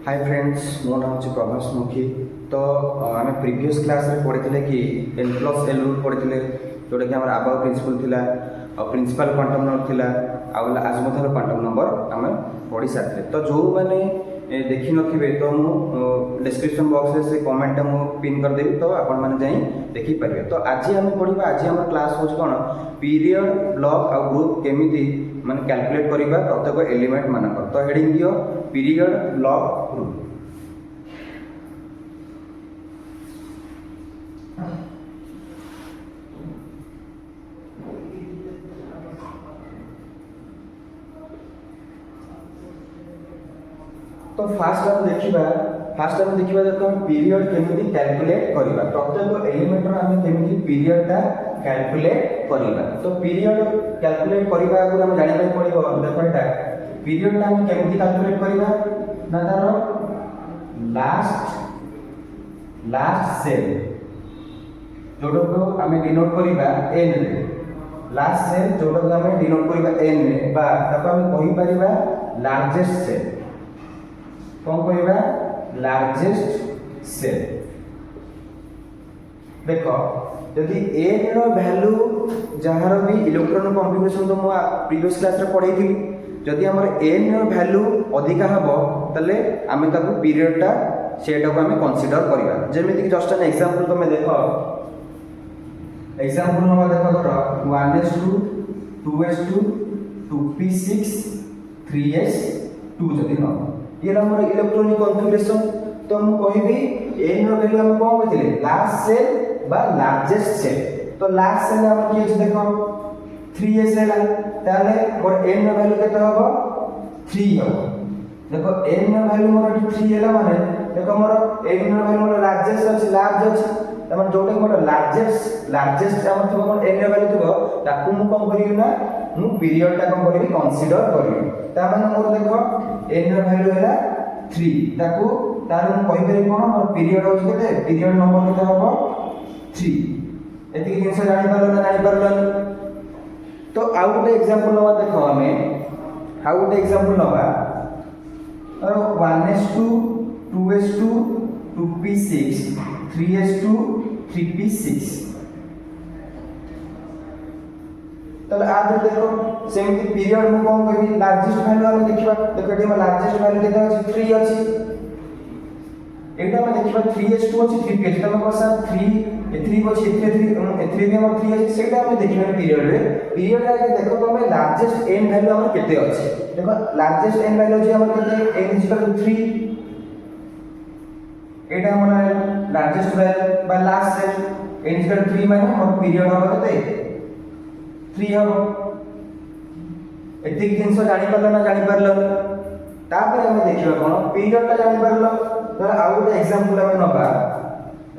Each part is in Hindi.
हाय फ्रेंड्स, मो नाम हूँ प्रभास मुखी। तो आम प्रीवियस क्लास रे पढ़ी कि n+l रूल पढ़ी जोटा कि आम आबाव प्रिंसिपल थिला और प्रिंसिपल क्वांटम नंबर थिला आजमुथ क्वांटम नंबर आम पढ़ी सारे। तो जो मैंने देखी नथिबे तो मु डिस्क्रिप्शन बॉक्स से कमेंट मु पिन कर देबी, तो आपण माने जाई देखि पारिबे। तो आज हम पढ़िबा, आज हम क्लास हो कोन पीरियड ब्लॉक और ग्रुप केमिति माने कैलकुलेट करिबा प्रत्येक एलिमेंट मानकर। तो हेडिंग दियो पीरियड ब्लॉक ग्रुप। तो फास्ट हम देखिबा देखो पीरियड केमिति कैलकुलेट करिबा, प्रत्येक एलिमेंट रो हम केमिति पीरियड ता कैलकुलेट करिबा। तो पीरियड कैलकुलेट करिबा आगु हम जानि पाइ पड़िबो। देखो एटा पीरियड ता हम केमिति कैलकुलेट करिबा ना तारो लास्ट सेल जोडो को हम डिनोट करिबा n रे। लास्ट सेल जोडो को हम डिनोट करिबा n रे बा ताको हम कहि परिबा लार्जेस्ट सेल। कौन कहवा लार्जेस्ट सेल। देखो यदि n रो वैल्यू जहार भी इलेक्ट्रॉन कॉन्फ़िगरेशन तो मु प्रीवियस क्लास रे पढ़ाई थी, जदि हमर n रो वैल्यू अधिका हबो तले आमे ताको पीरियड ता सेटा को हमें कंसीडर करिबा। जेमिति कि जस्ट एन एग्जांपल तो मैं देखो एग्जांपल नमा देखो धरो 1s2 2s2 2p6 3s2 जदि न ये हमर इलेक्ट्रॉनिक कॉन्फ़िगरेशन। तो हम कहबी n रो वैल्यू हम कोन कहथिले लास्ट सेल बा लार्जेस्ट सेल। तो लास्ट सेल हम कि देखो 3s हैला ताले मोर n रो वैल्यू केते होबो 3 हो। देखो n रो वैल्यू मोर 3 हैला माने देखो मोर n रो वैल्यू मोर लार्जेस्ट अछि लार्ज अछि तमन जोटे मोर लार्जेस्ट हमर थबो मोर n रो वैल्यू थबो ताकू मु कोन करियो ना मु पीरियड ता कोन करियो कंसीडर करियो। ता माने मोर देखो n रो वैल्यू हैला 3 ताकू तार मु कहि पारे कोन मोर पीरियड होछ केते पीरियड नंबर केते होबो 3। एति कि जिंस जानि पारलो। तो आउ गोटे एग्जांपल नवा देखो हमें आउ गोटे एग्जांपल नवा और 1s2 2s2 2p6 3s2 3p6। तले आज देखो सेमति पीरियड मु कोन कहबी लार्जेस्ट वैल्यू हम देखिबा। देखो एटी में लार्जेस्ट वैल्यू केते अछि 3 अछि। एटा में देखिबा 3s2 अछि 3p तमे कोसा 3 3 अछि 3 में हम 3 अछि सेटा हम देखिबा पीरियड रे देखो तमे लार्जेस्ट n वैल्यू हम केते अछि। देखो लार्जेस्ट n वैल्यू अछि हम केते n 3। एटा हमर लार्जेस्ट वैल्यू बा लास्ट सेल n 3 माने हम पीरियड हम केते 3 हम। एति जिंस जानि परलो ना जानि परलो तापर हम देखिबा कोन पीरियड ता जानि परलो। तो आउ गोटे एग्जांपल हम नबा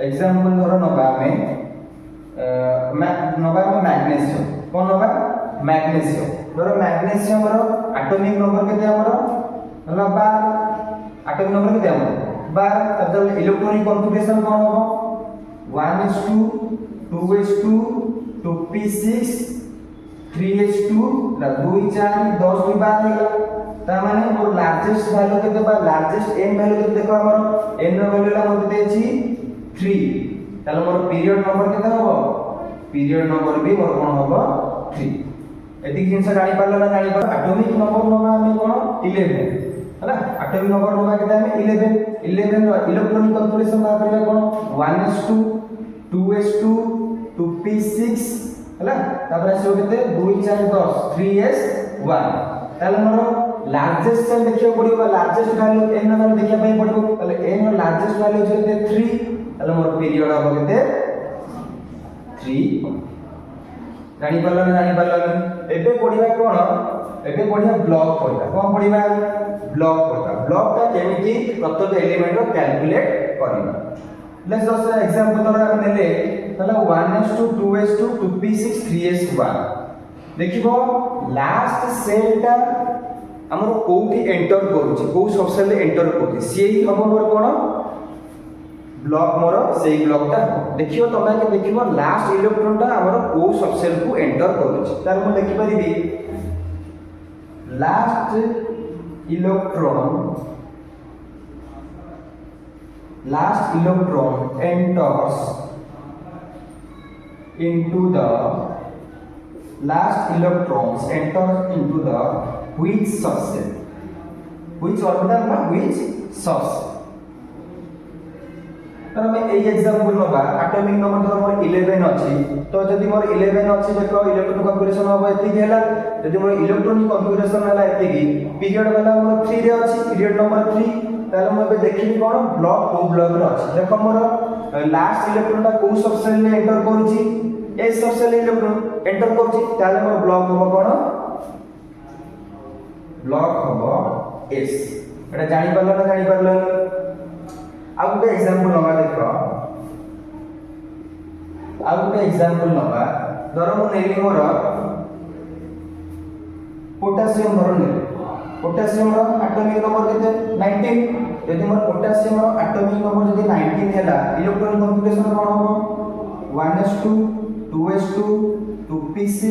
एग्जांपल धरो नबा हमें मैग्नीशियम कोन नबा मैग्नीशियम। धरो मैग्नीशियम रो एटॉमिक नंबर केते हमरो हला 12 एटॉमिक नंबर केते हमरो 12। तब इलेक्ट्रॉनिक कॉन्फ़िगरेशन कोन हो 1s2 2s2 2p6 3s2 ला 2 4 10 2 12 होला। ता माने मोर लार्जेस्ट वैल्यू केते बा लार्जेस्ट n वैल्यू केते देखो हमर n रो वैल्यू ला मोर केते अछि 3। ताले मोर पीरियड नंबर केते होबो पीरियड नंबर भी मोर कोन होबो 3। एति जिंस जानि पारलो ना जानि पार एटॉमिक नंबर नबा हमें कोन 11 हैला। एटॉमिक नंबर नबा केते हमें 11 रो इलेक्ट्रॉनिक कॉन्फ़िगरेशन बा करबा कोन 1s2 2s2 2p6 हैला। तापर आसो केते 2 4 10 3s1। ताले मोर लार्जेस्ट सेल देखियो पड़िबो लार्जेस्ट वैल्यू n वैल्यू देखिया पई पड़िबो। ताले n रो लार्जेस्ट वैल्यू जे केते 3 ताले मोर पीरियड हो केते 3 जानि परलो। एबे पढिबा कोन एबे पढिबा ब्लॉक पढिबा कोन पढिबा ब्लॉक ता केमिति प्रत्येक एलिमेंट रो कैलकुलेट करिबा। लेट्स जस्ट एग्जांपल तोरा हम नेले ताले 1s2 2s2 2p6 3s1 देखिबो last cell ता हमर कोठी एंटर करूची को सबसेल एंटर करूची सेही हम मोर कोन ब्लॉक मोर सेही ब्लॉक ता देखियो तमे के देखिबो लास्ट इलेक्ट्रॉन ता हमर को सबसेल को एंटर करूची। तार मु देखि परिबी last electron last electron enters into the last electrons enter into the which subshell, which orbital বা which subshell। तर मैं এই एग्जांपल नबा एटॉमिक नंबर धर मोर 11 अछि तो जदि मोर 11 अछि देखो इलेक्ट्रॉन कॉन्फ़िगरेशन होबा एति गेला जदि मोर इलेक्ट्रॉनिक कॉन्फ़िगरेशन हला एति की पीरियड वाला मोर 3 रे अछि पीरियड नंबर 3 ताले मैं बे देखिबी कोन ब्लॉक को ब्लॉक रे अछि देखो मोर लास्ट इलेक्ट्रॉन ता को सबसेल रे एंटर करूची एस सबसेल इलेक्ट्रॉन एंटर करूची ताले मोर ब्लॉक होबो कोन ब्लॉक होबो एस एटा जानि परलो अब गोटे एग्जांपल नबा देखो अब गोटे एग्जांपल नबा धर मु नेली मोर पोटेशियम धर नेली पोटेशियम रो एटॉमिक नंबर केते 19 यदि मोर पोटेशियम रो एटॉमिक नंबर जदि 19 हैला इलेक्ट्रॉन कॉन्फ़िगरेशन कोन होबो 1s2 2s2 2p6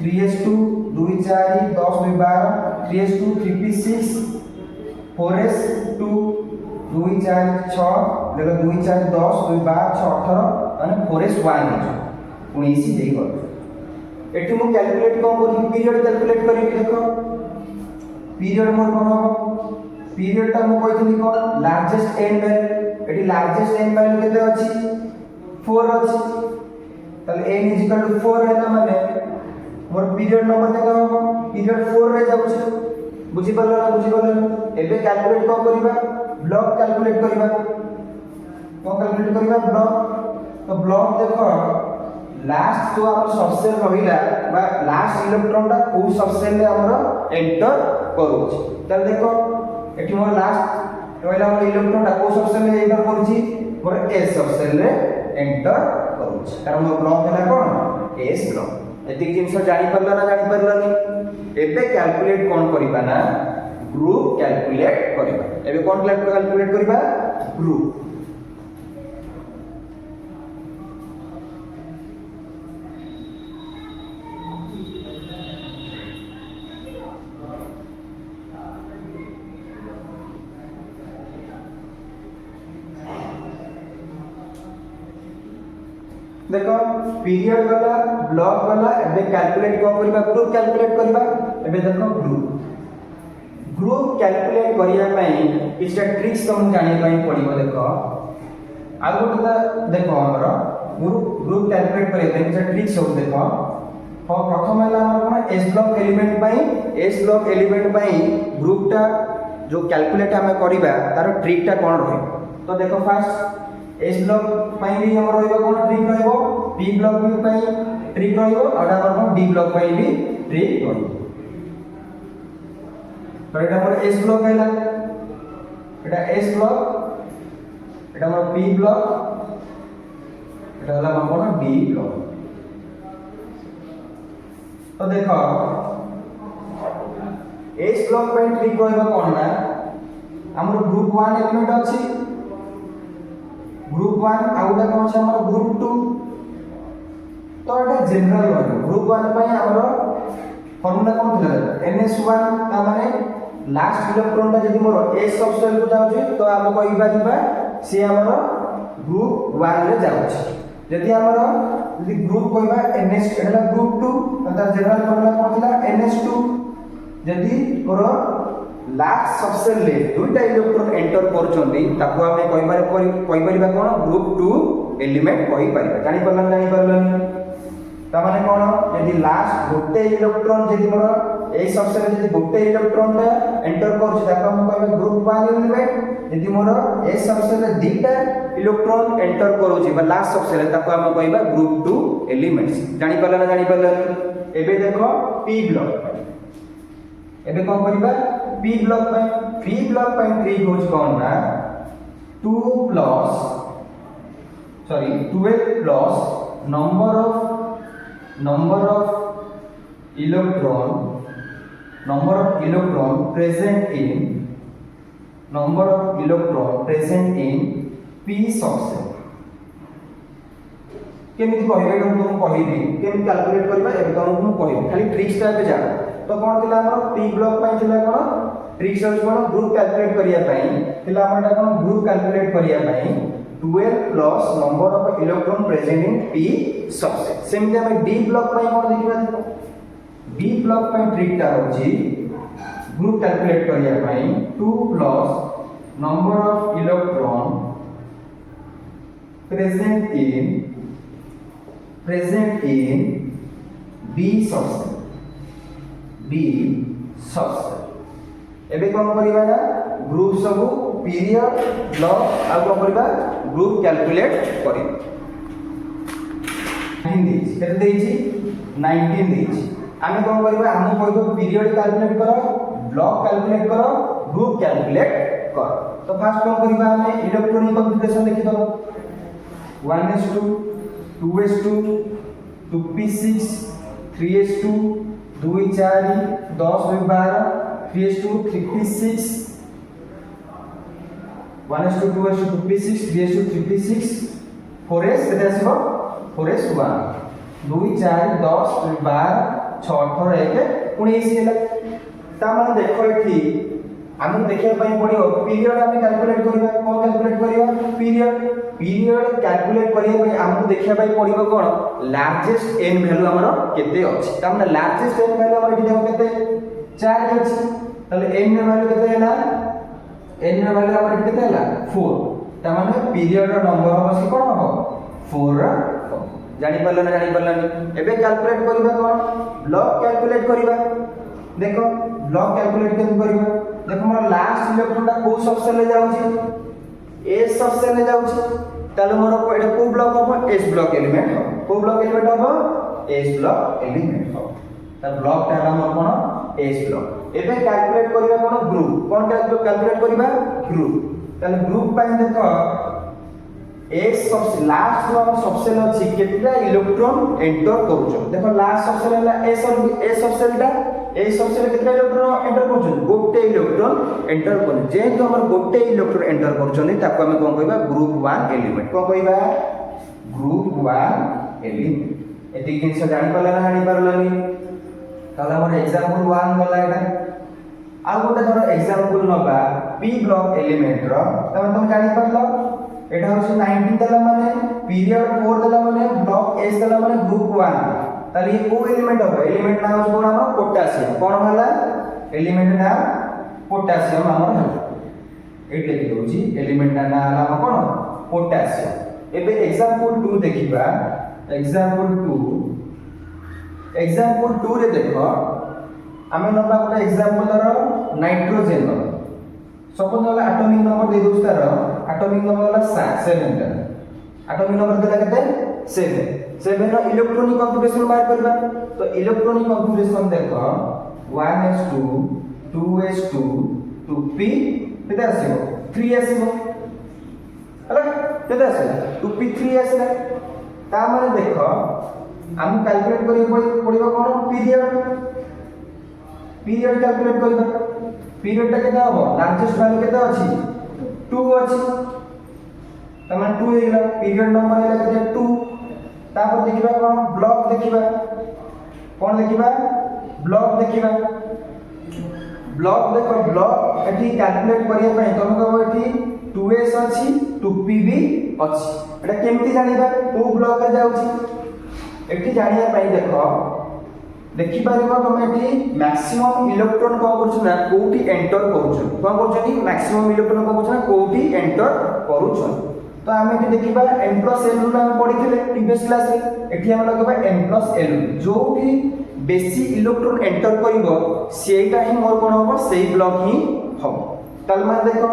3s2 2 4 10 12 3s2 3p6 4s2 2 4 6 देखो 2 4 10 2 12 6 18 माने 4s1 है 19 देई गयो एठी मु कैलकुलेट कोन करी पीरियड कैलकुलेट करी देखो पीरियड मोर कोन हो पीरियड ता मु कहितली कोन लार्जेस्ट एंड वैल्यू एठी लार्जेस्ट एंड वैल्यू केते अछि 4 अछि तले n = 4 हैला माने मोर पीरियड नंबर केते हो पीरियड 4 रे जाउछि बुझि परलो एबे कैलकुलेट कोन करिबा ब्लॉक कैलकुलेट करिबा कोन कैलकुलेट करिबा ब्लॉक तो ब्लॉक देखो लास्ट जो हमर सबसेल रहिला बा लास्ट इलेक्ट्रॉन ता को सबसेल रे हमर एंटर करूछि तले देखो एठी मोर लास्ट रहिला हमर इलेक्ट्रॉन ता को सबसेल रे एंटर करूछि मोर एस सबसेल रे एंटर करूछि कारण मोर ब्लॉक हैला कोन एस ब्लॉक एति जिंस जानि परलनी एबे कैलकुलेट कोन करिबा ना ग्रुप कैलकुलेट करिबा एबे कोन कैलकुलेट करिबा ग्रुप देखो पीरियड वाला ब्लॉक वाला एबे कैलकुलेट कोन करिबा ग्रुप कैलकुलेट करिबा एबे देखो ग्रुप कैलकुलेट करिया पई किछटा ट्रिक्स तुम जानि पई पड़िबो देखो आ गोटा देखो हमर ग्रुप कैलकुलेट करिया पई किछटा ट्रिक्स हो देखो हो प्रथम हला हमर कोन एस ब्लॉक एलिमेंट पई ग्रुप ता जो कैलकुलेट हमें करिबा तार ट्रिक ता कोन रहे तो देखो फर्स्ट एस ब्लॉक पई भी हमर रहइबो कोन ट्रिक रहइबो पी ब्लॉक भी पई ट्रिक रहइबो और हमर डी ब्लॉक पई भी ट्रिक रहइबो तो एटा हमर एस ब्लॉक हैला एटा एस ब्लॉक एटा हमर पी ब्लॉक एटा हला हमर डी ब्लॉक तो देखो एस ब्लॉक पई ट्रिक रहइबो कोन ना हमर ग्रुप 1 एलिमेंट अछि ग्रुप 1 आउटा कोन छै हमर ग्रुप 2 तो एटा जनरल रहइबो ग्रुप 1 पई हमर फार्मूला कोन थिला ns1 ता माने लास्ट इलेक्ट्रॉन ता जदि मोर s सबसेल को जाउछि तो हम कहिबा दिबा से हमर ग्रुप 1 रे जाउछि जदि हमर जदि ग्रुप कहिबा ns एटा ग्रुप 2 ता जनरल फार्मूला कोन थिला ns2 जदि मोर लास्ट सबसेल रे दुईटा इलेक्ट्रॉन एंटर करछन्ती ताको हमें कहि परिबा कोन ग्रुप 2 एलिमेंट कहि परिबा जानि परलनी ता माने कोन यदि लास्ट गोटे इलेक्ट्रॉन जदि मोर ए सबसेल जदि गोटे इलेक्ट्रॉन ता एंटर करछ ताको हम कहबा ग्रुप 1 एलिमेंट यदि मोर ए सबसेल दुईटा इलेक्ट्रॉन एंटर करूछि बा लास्ट सबसेल ताको हम कहबा ग्रुप 2 एलिमेंट्स जानि परलनी एबे देखो पी ब्लॉक एबे कोन करिबा पी ब्लॉक पे ट्रिक होछ कोन ना 12 plus number of electron present in p subshell केमिति कहबे तुम कहिबी केमिति कैलकुलेट करबा एबे तुमको कहबी खाली ट्रिक्स टा पे जा तो कोन थिला हमर पी ब्लॉक पई थिला कोन ट्रिक्स होछ कोन ग्रुप कैलकुलेट करिया पई थिला हमटा कोन ग्रुप कैलकुलेट करिया पई 12 plus number of electron present in p subset सेमते हम d ब्लॉक पई कोन देखिबा देखो d ब्लॉक पई ट्रिक ता होची ग्रुप कैलकुलेट करिया पई 2 plus number of electron present in B subset एबे कोन करिबा ना ग्रुप सब पीरियड ब्लॉक आ कोन करिबा ग्रुप कैलकुलेट करी 19 देछि केते देछि 19 देछि आमे कोन करिबा हम कहतो पीरियड कैलकुलेट करो ब्लॉक कैलकुलेट करो ग्रुप कैलकुलेट करो तो फर्स्ट कोन करिबा हमें इलेक्ट्रॉनिक कॉन्फ़िगरेशन देखि दो 1s2 2s2 2p6 3s2 2 4 10 12 3s2 3p6 1s2 2s2 2p6 3s2 3p6 4s केते आसीबो 4s 1 2 4 10 12 6 18 19 ହେଲା ता माने देखो एठी हम देखिया पई पड़ियो पीरियड हम कैलकुलेट करिबा कोन कैलकुलेट करिबा पीरियड कैलकुलेट करिया पई हमहु देखिया पई पड़िबो कोन लार्जेस्ट n वैल्यू हमर केते अछि त हमने लार्जेस्ट n वैल्यू हमर देखो केते 4 अछि तले n रे वैल्यू केते हैला n रे वैल्यू हमर केते हैला 4 त माने पीरियड रो नंबर होसी कोन हो 4 रा जानि परलनी एबे कैलकुलेट करिबा कोन ब्लॉक कैलकुलेट करिबा देखो ब्लॉक कैलकुलेट केन करिबा देखो मोर लास्ट इलेक्ट्रॉन ता को सबसेल ले जाउची एस सबसेल ले जाउची ताले मोर एटा को ब्लॉक हो एस ब्लॉक एलिमेंट हो को ब्लॉक एलिमेंट हो एस ब्लॉक एलिमेंट हो ता ब्लॉक ता हमर कोन एस ब्लॉक एबे कैलकुलेट करिबा कोन ग्रुप कोन कैलकुलेट करिबा ग्रुप ताले ग्रुप पाइन देखो एस सबसे लास्ट रो सबसेल अछि केतला इलेक्ट्रॉन एंटर करूछ देखो लास्ट सबसेल हला एस और एस सबसेलटा ए सबसेल केतला इलेक्ट्रॉन एंटर करूछ गोटे इलेक्ट्रॉन एंटर करू जे तो हमर गोटे इलेक्ट्रॉन एंटर करूछनी ताको हम कोन कहबा ग्रुप 1 एलिमेंट कोन कहबा ग्रुप 1 एलिमेंट एति जिंस जानि परला ना जानि परलानी ताला हमर एग्जांपल 1 गला एटा आ गोटे धर एग्जांपल नबा p ब्लॉक एलिमेंट रो तमे जानि परला एटा होछ 19 दला माने पीरियड 4 दला माने ब्लॉक एस दला माने ग्रुप 1 ताली को एलिमेंट हो एलिमेंट नाम कोन हम पोटेशियम कोन हला एलिमेंट नाम पोटेशियम हमर हला एट लिखि दोछि एलिमेंट नाम हम कोन पोटेशियम एबे एग्जांपल 2 देखिबा एग्जांपल 2 रे देखो हमें नबा गोटे एग्जांपल रो नाइट्रोजन सपोज वाला एटॉमिक नंबर दे दोस तार एटॉमिक नंबर वाला 7 टा एटॉमिक नंबर देला केते 7 रो इलेक्ट्रॉनिक कॉन्फ़िगरेशन बाहर करबा तो इलेक्ट्रॉनिक कॉन्फ़िगरेशन देखो 1s2 2s2 2p केते आसीबो 3 आसीबो अरे केते आसीला 2p3 आसीला ता माने देखो हम कैलकुलेट करियो पड़िबो कोन पीरियड कैलकुलेट करिबा पीरियड ता केते हबो लार्जेस्ट वैल्यू केते अछि 2 अछि तमे 2 हेला पीरियड नंबर हेला केते 2 तापर देखिबा कोन ब्लॉक देखिबा कोन देखिबा ब्लॉक देखिबा ब्लॉक देखो ब्लॉक एठी कैलकुलेट करिया पई तमे कहबो एठी 2s अछि 2p भी अछि एटा केमति जानिबा को ब्लॉक रे जाउची एठी जानिया पई देखो देखि पारिबो तमे एठी मैक्सिमम इलेक्ट्रॉन को करछु ना कोठी एंटर करछु कोन करछनी मैक्सिमम इलेक्ट्रॉन को करछु ना कोठी एंटर करूछु तो आमे एठी देखिबा n + l रू हम पढिथिले प्रीवियस क्लास रे एठी हम लगबा n + l जोठी बेसी इलेक्ट्रॉन एंटर करिवो सेटा ही मोर कोन होबो सेही ब्लॉक ही होबो तल मान देखो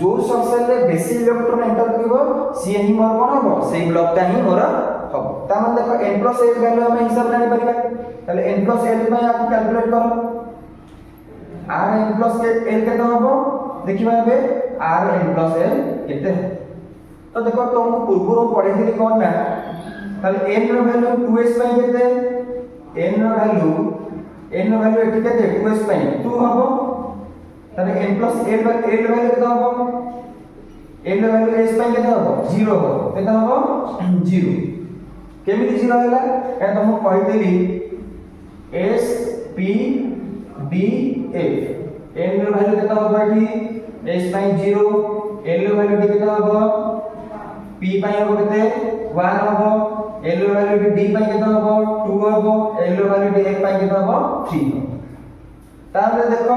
जो सबसेल रे बेसी इलेक्ट्रॉन एंटर करिवो से ही मोर कोन होबो सेही ब्लॉक ता ही मोर होबो ता मान देखो n + l वैल्यू हम हिसाब जानि परिबा ताले n + l में आप कैलकुलेट करो r n + l केते होबो देखिबा एबे r n + l केते तो देखो तुम पूर्वरो पढिथिली कोन ना ताले n रो वैल्यू 2s पई केते n रो वैल्यू एठी केते 2s पई 2 होबो ताले n + l वैल्यू केते होबो n रो वैल्यू s पई केते होबो 0 होबो केते होबो 0 केमिति 0 हैला ए तुम कहितली s p d a n ର वैल्यू केते हबो एठी s ପାଇଁ 0 l ର वैल्यू केते हबो p ପାଇଁ हबो केते 1 हबो l ର वैल्यू d ପାଇଁ केते हबो 2 हबो l ର वैल्यू f ପାଇଁ केते हबो 3 हबो ताहले देखो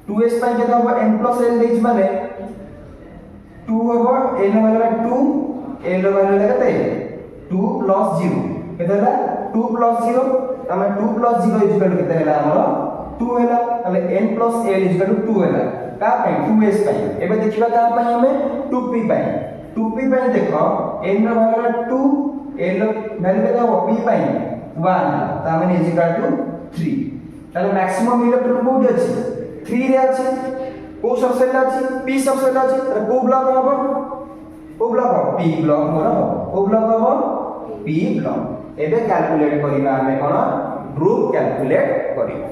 2s ପାଇଁ केते हबो n plus l देछि माने 2 हबो n ର वैल्यू 2 l ର वैल्यू केते 2 plus 0 केते होला 2 plus 0 तमे 2 plus 0 इक्वल केते होला हमर 2 होला तले n plus l इक्वल 2 होला का पई 2s पई एबे देखिबा का पई हमें 2p पई 2p पई देखो n रो वैल्यू 2 l रो वैल्यू केते हो p पई 1 ता माने इक्वल टू 3 तले मैक्सिमम इलेक्ट्रॉन कोड अछि 3 रे अछि को सबसेट अछि p सबसेट अछि त को ब्लॉक हबो को ब्लॉक हो p ब्लॉक मोर हो को ब्लॉक हबो p ब्लॉक एबे कैलकुलेट करिबा हमें कोन ग्रुप कैलकुलेट करिबा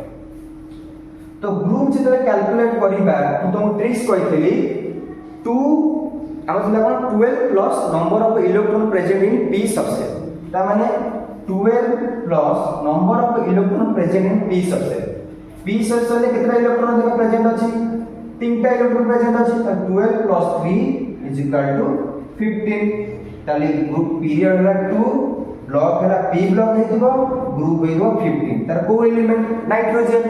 तो ग्रुप जेते कैलकुलेट करिबा मु तुम ट्रिक्स कहितली 2 हम सिला कोन 12 plus number of electron present in p subset ता माने 12 plus number of electron present in p subset p subset ले कितना इलेक्ट्रॉन देखो प्रेजेंट अछि तीनटा इलेक्ट्रॉन प्रेजेंट अछि 12 प्लस 3 इज इक्वल टू 15 ताली ग्रुप पीरियड होला 2 ब्लॉक होला p ब्लॉक हेतिबो ग्रुप हेइबो 15 तार को एलिमेंट नाइट्रोजन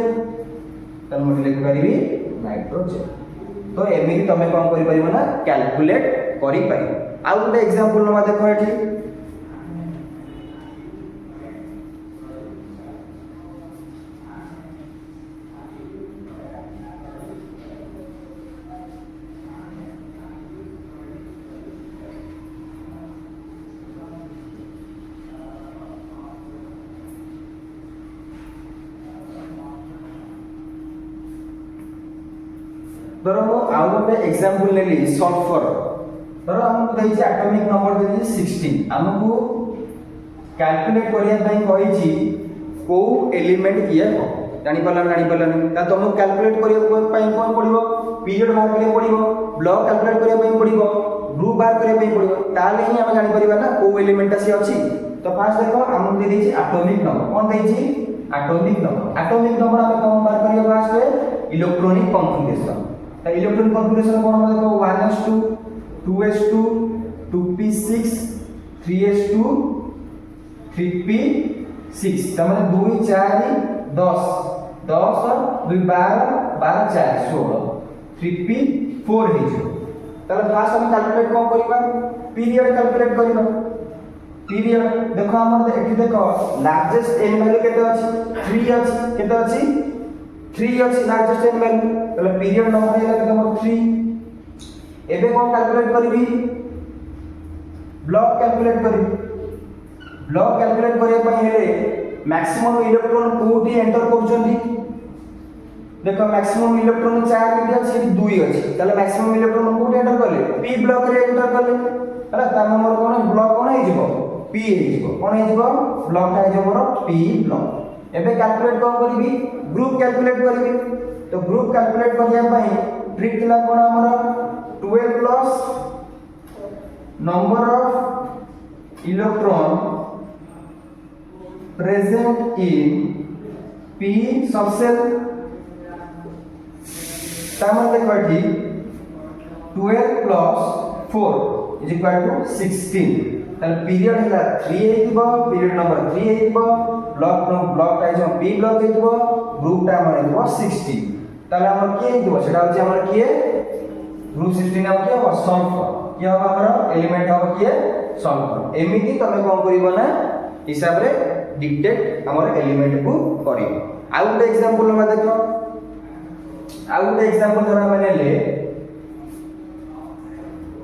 तन मु लिख परिबी नाइट्रोजन तो एमिति तमे कोन करि परिबो ना कैलकुलेट करि पारि आ गुटे एग्जांपल नमा देखो एठी धरो मु आउ गोटे एग्जांपल लेली सल्फर धरो हमको देछि एटॉमिक नंबर देछि 16 हमको कैलकुलेट करिया पई कहिछि को एलिमेंट किए हो जानि पला ता तुमको कैलकुलेट करिया पई कोन पडिबो पीरियड बाहर करिया पडिबो ब्लॉक कैलकुलेट करिया पई पडिबो ग्रुप बाहर करिया पई पडिबो ताले ही हम जानि परिबा ना को एलिमेंट आसी अछि तो फास्ट देखो हमको दे देछि एटॉमिक नंबर कोन देछि एटॉमिक नंबर हम कोन बाहर करिया फास्ट इलेक्ट्रॉनिक कॉन्फ़िगरेशन तो इलेक्ट्रॉन कॉन्फ़िगरेशन कोन हम देखो 1s2 2s2 2p6 3s2 3p6 तमाने 2 4 10 10 2 12 12 4 16 3p4 हे जो तले फास्ट हम कैलकुलेट कोन करबा पीरियड कैलकुलेट करबा पीरियड देखो हमर एठी देखो लार्जेस्ट n वैल्यू केते अछि 3 अछि केते अछि 3 अछि लार्जेस्ट n वैल्यू तले पीरियड नंबर हेला केते हमर 3 एबे कोन कैलकुलेट करबी ब्लॉक कैलकुलेट करिया पई हेले मैक्सिमम इलेक्ट्रॉन कोठी एंटर करछंती देखो मैक्सिमम इलेक्ट्रॉन 4 केते अछि 2 अछि तले मैक्सिमम इलेक्ट्रॉन कोठी एंटर करले p ब्लॉक रे एंटर करले हला ता हमर कोन ब्लॉक कोन हे जिवो p हे जिवो कोन हे जिवो ब्लॉक हे जो मोर p ब्लॉक एबे कैलकुलेट कोन करबी ग्रुप कैलकुलेट करबी तो ग्रुप कैलकुलेट करिया पई ट्रिक थिला कोन हमर 12 plus number of electron present in p subcell तामन देखो एठी 12 plus 4 is equal to 16 ताले पीरियड हैला 3 हेतिबो पीरियड नंबर 3 हेतिबो ब्लॉक टाइ जो p ब्लॉक हेतिबो ग्रुप टा हमर हेतिबो 16 ताले हमर के हेतिबो सेटा होछि हमर के ग्रुप 16 हम के हो सल्फर के हो हमर एलिमेंट हो के सल्फर एमिति तमे कोन करिवो ना हिसाब रे डिटेक्ट हमर एलिमेंट को करी आ गुटे एग्जांपल हम देखो आ गुटे एग्जांपल धरा माने ले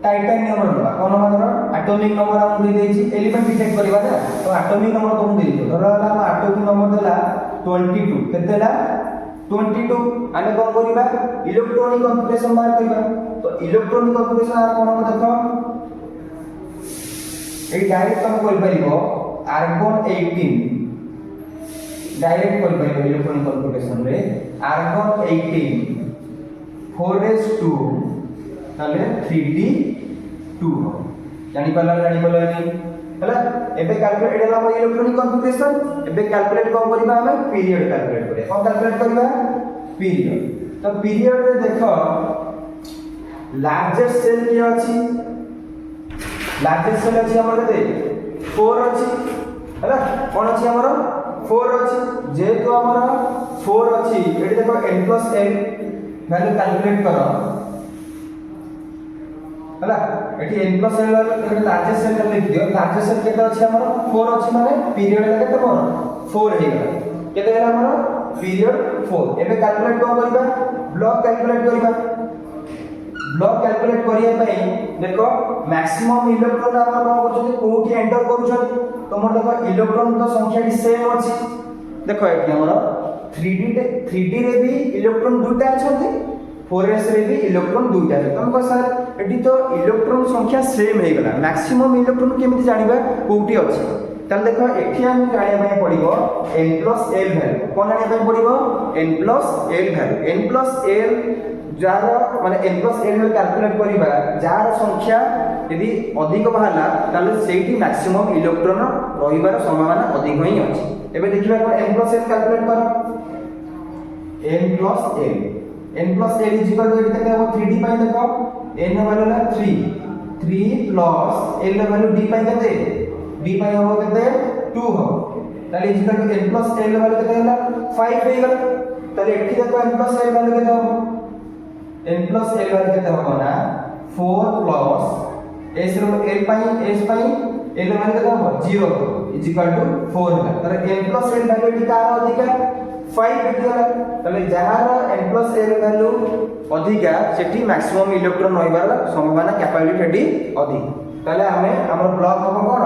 टाइटेनियम नंबर कोन हमर एटॉमिक नंबर हम दे देछि एलिमेंट डिटेक्ट करबा ना तो एटॉमिक नंबर कोन दे दियो धरा हम एटॉमिक नंबर देला 22 केतेला 22 आने कोन करबा इलेक्ट्रॉनिक कॉन्फ़िगरेशन बाहर करबा तो इलेक्ट्रॉनिक कॉन्फ़िगरेशन आ कोन हम देखो ए डायरेक्ट हम कर परिबो आर्गन 18 डायरेक्ट कर परिबो इलेक्ट्रॉनिक कॉन्फ़िगरेशन रे आर्गन 18 4s2 ताले 3d2 जानि पला नि हला एबे कैलकुलेट एला हम इलेक्ट्रॉनिक कॉन्फ़िगरेशन एबे कैलकुलेट कोन करबा हम पीरियड कैलकुलेट करे कोन कैलकुलेट करबा पीरियड तो पीरियड रे देख लार्जेस्ट सेल किए अछि लार्जेस्ट सेल अछि हमर केते 4 अछि हैला कोन अछि हमर 4 अछि जेहेतु हमर 4 अछि एठी देखो n + n वैल्यू कैलकुलेट करो हैला एठी n + n value largest shell लिख दियो लार्जेस्ट सेल केते अछि हमर 4 अछि माने पीरियड रे केते मोर 4 हे गेला केते गेला हमर पीरियड 4 एबे कैलकुलेट को करबा ब्लॉक कैलकुलेट करबा ब्लॉक कैलकुलेट करिया पई देखो मैक्सिमम इलेक्ट्रॉन हमर को करछथि कोठी एंटर करूछथि तमर देखो इलेक्ट्रॉन तो संख्या टी सेम अछि देखो एठी हमर 3D रे भी इलेक्ट्रॉन दुटा अछथि 4s रे भी इलेक्ट्रॉन दुटा अछि तमको सर एठी तो इलेक्ट्रॉन संख्या सेम हे गेला मैक्सिमम इलेक्ट्रॉन केमिति जानिबा कोठी अछि तल देखो एठी हम जानिबा पय पड़िबो n + l वैल्यू कोन जानिबा पय पड़िबो n + l value n + l jar माने n + l वैल्यू कैलकुलेट करिबा जार संख्या यदि अधिक बाहला ताले सेठी मैक्सिमम इलेक्ट्रॉन रहिबार संभावना अधिक ही अछि एबे देखिबा n + l कैलकुलेट करो n + l केते हो 3d पय देखो n वैल्यू ला 3 + l वैल्यू d पय केते d पय हो केते 2 हो ताले n + l वैल्यू केते होला 5 हे गेला ताले एठी देखो n + l वैल्यू केते हो n + l वैल्यू केते हो ना 4 + s रो l पय s पय l वैल्यू केते हो 0 4 होला ताले n + l वैल्यू एठी कार अधिक 5 हेतिला तले जहार n + l वैल्यू अधिका सेठी मैक्सिमम इलेक्ट्रॉन रहिबार संभावना कैपेबिलिटी हेडी अधिक तले हमें हमर ब्लॉक हो कोन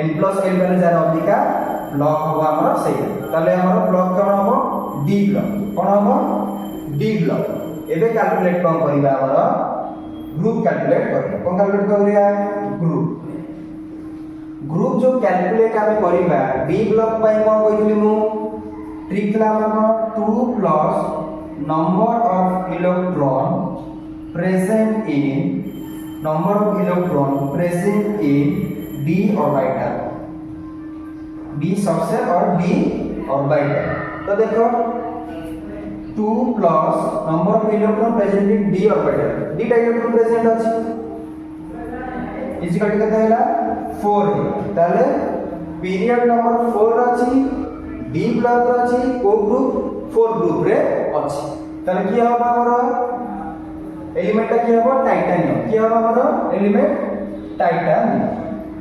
n + l वैल्यू जहार अधिका ब्लॉक हो हमर सही तले हमर ब्लॉक कोन हो d ब्लॉक कोन हो d ब्लॉक एबे कैलकुलेट कोन करिबा हमर ग्रुप कैलकुलेट करिबा कोन कैलकुलेट करिया ग्रुप जो कैलकुलेट हमें करिबा d ब्लॉक पय कोन कहिली मु ट्रिक ला हमर 2 + number of electron present in d orbital d सबसे और d orbital तो देखो 2 + number of electron present in d orbital d electron present अछि इज कट केते होला 4 ताले पीरियड नंबर 4 अछि d ब्लॉक अछि को ग्रुप 4 ग्रुप रे अछि ताले की होबा हमर एलिमेंट की होबा टाइटानियम की होबा हमर एलिमेंट टाइटानियम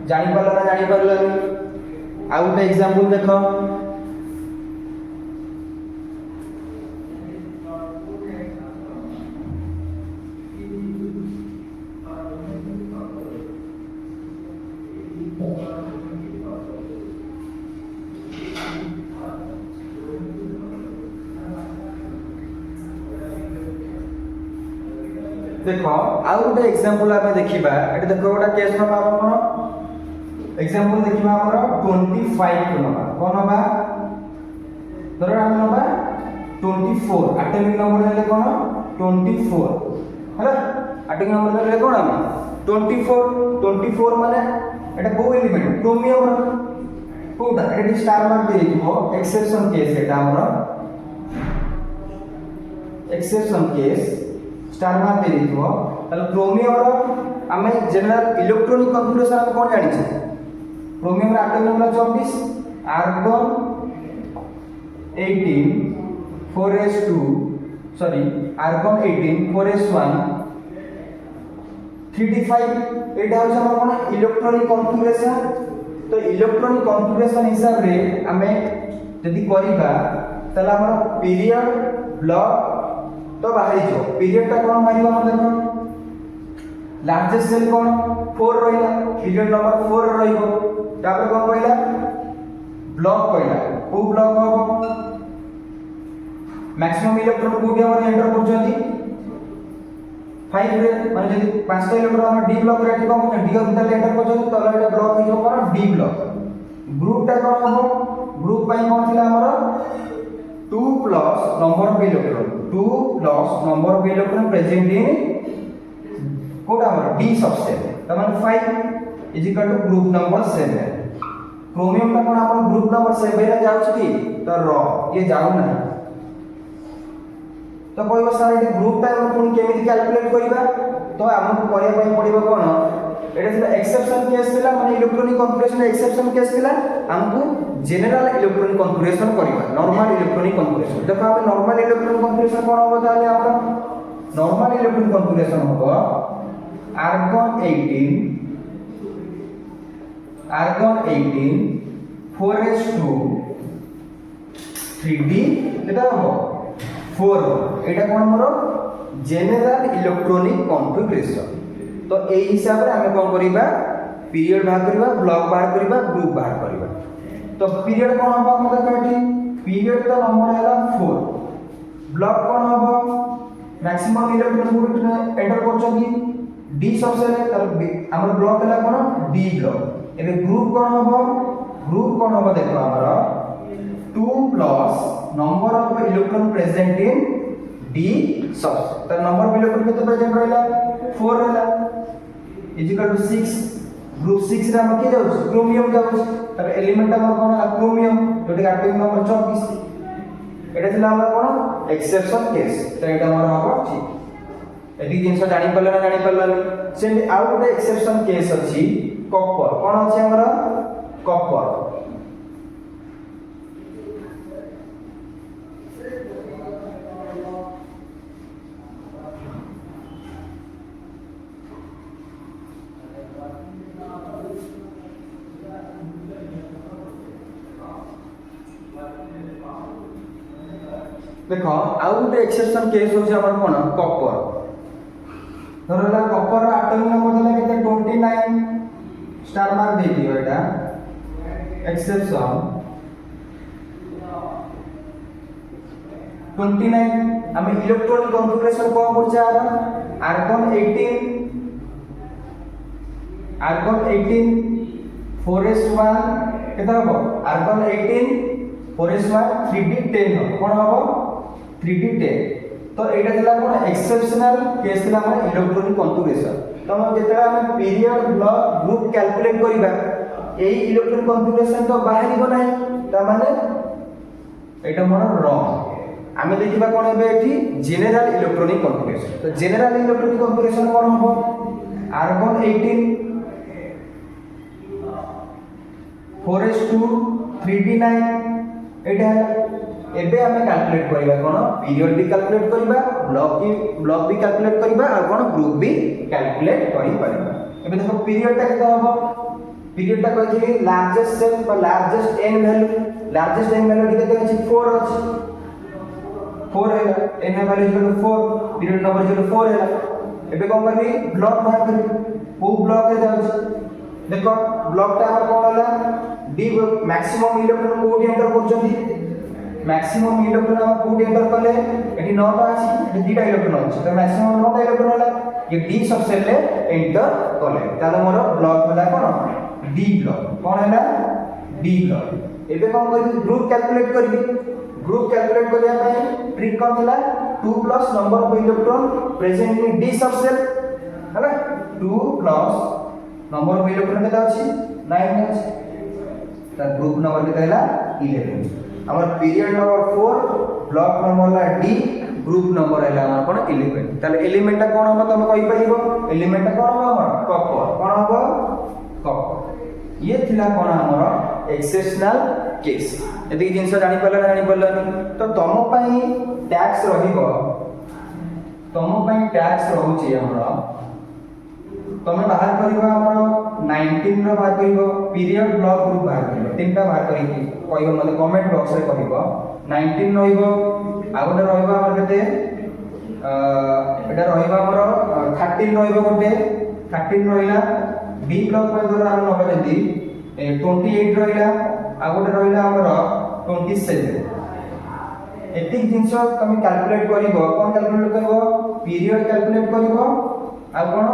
जानि परला आ उटा एग्जांपल देखो देखो आउ गोटे एग्जांपल आमे देखिबा एटी देखो गोटा केस नबा कोन एग्जांपल देखिबा हमर 25 को नबा कोन नबा धरो हम नबा 24 एटॉमिक नंबर हेले कोन 24 हैला एटॉमिक नंबर हेले कोन हम 24 माने एटा को एलिमेंट क्रोमियम कोटा एटी स्टार मार्क दे दिबो एक्सेप्शन केस एटा हमर एक्सेप्शन केस स्टार मार्क दे दिबो तले क्रोमियम रो हमें जनरल इलेक्ट्रॉनिक कॉन्फ़िगरेशन हम कोन जानि छै क्रोमियम रो atomic number 24 argon 18 4s2 sorry argon 18 4s1 3d5 एटा हो हमर कोन इलेक्ट्रॉनिक कॉन्फ़िगरेशन तो इलेक्ट्रॉनिक कॉन्फ़िगरेशन हिसाब रे हमें यदि करिबा तले हमर पीरियड ब्लॉक तो बाहरी जो पीरियड ता कोन मारिबा हम देखो लार्जेस्ट सेल कोन 4 रहिला पीरियड नंबर 4 रहिबो तापर कोन कहला ब्लॉक कहला को ब्लॉक हो मैक्सिमम इलेक्ट्रॉन कोठी हमर एंटर करजती 5 रे माने जदी 5 टा इलेक्ट्रॉन हमर डी ब्लॉक रे कोन डी ऑर्बिटल एंटर करजती तले एटा ब्लॉक हिजो कोन डी ब्लॉक ग्रुप ता कोन हो ग्रुप पई कोन थिला हमर 2 + number of electron 2 + number of electron present in Kota हमर d सबसेट तमन 5 is equal to group number 7 chromium ता कोन अपन ग्रुप नंबर 7 रे जाउ छी तो र ये जाउ ना तो कहबो सर ये ग्रुप टा हम पुणी केमिति कैलकुलेट करबा तो हमको करिया पय पड़िबो कोन एटा थिला एक्सेप्शन केस थिला माने इलेक्ट्रॉनिक कॉन्फ़िगरेशन एक्सेप्शन केस थिला हमको जनरल इलेक्ट्रॉनिक कॉन्फ़िगरेशन करबा नॉर्मल इलेक्ट्रॉनिक कॉन्फ़िगरेशन देखो हम नॉर्मल इलेक्ट्रॉनिक कॉन्फ़िगरेशन कोन होबो ताले हमर नॉर्मल इलेक्ट्रॉनिक कॉन्फ़िगरेशन होबो argon 18 4s2 3d एटा होबो 4 एटा कोन मोर जनरल इलेक्ट्रॉनिक कॉन्फ़िगरेशन तो ए हिसाब रे हमें कोन करिबा पीरियड बाहर करिबा ब्लॉक बाहर करिबा ग्रुप बाहर करिबा तो पीरियड कोन होबो हम देखो एठी पीरियड तो नंबर हैला 4 ब्लॉक कोन होबो मैक्सिमम इलेक्ट्रॉन वोल्ट एंटर करछकी डी सबसे हमर ब्लॉक हैला कोन डी ब्लॉक एबे ग्रुप कोन होबो देखो हमर 2 plus number of electron present in D subset त नंबर ऑफ इलेक्ट्रॉन केते प्रेजेंट रहला 4 रहला इक्वल टू 6 ग्रुप 6 रे हम के जाउछ क्रोमियम जाउछ त एलिमेंट हमर कोन है क्रोमियम जोटे एटॉमिक नंबर 24 एटा थिला हमर कोन एक्सेप्शन केस त एटा हमर हबो ठीक एति जिंस जानि परला से आउ गोटे एक्सेप्शन केस अछि कॉपर कोन अछि हमर कॉपर देखो आउ गोटे एक्सेप्शन केस होछि हमर कोन कॉपर धरला कॉपर एटॉमिक नंबर देला केते 29 स्टार मार्क दे दियो एटा एक्सेप्शन 29 हम इलेक्ट्रॉनिक कॉन्फ़िगरेशन को पड़छा आर्गन 18 4s1 केता हो आर्गन 18 4s1 3d10 कोन हो 3d10 तो एटा दिला कोन एक्सेप्शनल केस दिला हम इलेक्ट्रॉनिक कॉन्फ़िगरेशन तो हम जेतरा हम पीरियड ब्लॉक ग्रुप कैलकुलेट करिबा एई इलेक्ट्रॉनिक कॉन्फ़िगरेशन तो बाहरी को नाही त माने एटा मोर रॉन्ग आमे देखिबा कोन हेबे एठी जनरल इलेक्ट्रॉनिक कॉन्फ़िगरेशन तो जनरल इलेक्ट्रॉनिक कॉन्फ़िगरेशन कोन होबो आर्गन 18 4s2 3d9 एटा एबे हमें कैलकुलेट करिबा कोन पीरियड भी कैलकुलेट करिबा ब्लॉक भी कैलकुलेट करिबा और कोन ग्रुप भी कैलकुलेट करि परिबा एबे देखो पीरियड ता केता होबो पीरियड ता कहछि लार्जेस्ट सेल पर लार्जेस्ट एन वैल्यू केते अछि 4 अछि 4 है n value equal to 4 period number equal to 4 है एबे कोन करबी ब्लॉक बाहर करबी को ब्लॉक है जाउछ देखो ब्लॉक ता हमर कोन होला डी मैक्सिमम इलेक्ट्रॉन को एंटर करछथि मैक्सिमम इलेक्ट्रॉन हम कोड एंटर करले एठी 9 टा अछि एठी 2 टा इलेक्ट्रॉन अछि तो मैक्सिमम 9 टा इलेक्ट्रॉन होला ये डी सबसेल ले एंटर करले ताले मोर ब्लॉक होला कोन डी ब्लॉक कोन हैला डी ब्लॉक एबे कोन करी ग्रुप कैलकुलेट करिया पय ट्रिक कोन होला 2 plus number of electron present in D subshell हैला 2 प्लस नंबर ऑफ इलेक्ट्रॉन केता अछि 9 अछि त ग्रुप नंबर केता हैला 11 हमर पीरियड नंबर 4 ब्लॉक नंबर ला डी ग्रुप नंबर हैला हमर कोन 11 ताले एलिमेंट ता कोन हम तुम कहि परिबो एलिमेंट ता कोन हमर कॉपर कोन हबो कॉपर ये थिला कोन हमर एक्सेप्शनल केस एति जिंस जानि परला तो तम पई टैक्स रहउची हमर तमे बाहर करिबा हमर 19 रो बाहर करिबो पीरियड ब्लॉक ग्रुप बाहर करिबो तीनटा बाहर करिकि कहबो मते कमेंट बॉक्स रे कहबो 19 रहिबो आगोटे रहिबो हमर केते एटा रहिबो हमर 13 रहिबो गोटे 13 रहिला बी ब्लॉक पे धर हम नबे जदी 28 रहिला आगोटे रहिला हमर 27 एतिक जिंस तमे कैलकुलेट करिवो कोन कैलकुलेट करिवो पीरियड कैलकुलेट करिवो आ कोन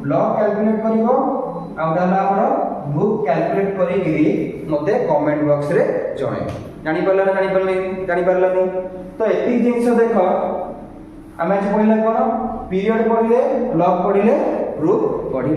ब्लॉक कैलकुलेट करिवो आ डाला हमर ग्रुप कैलकुलेट करिगिरी मते कमेंट बॉक्स रे जणे जानि परला नै तो एतिक जिंस देखो आमे जे पहिले कोन पीरियड पढिले ब्लॉक पढिले ग्रुप पढिले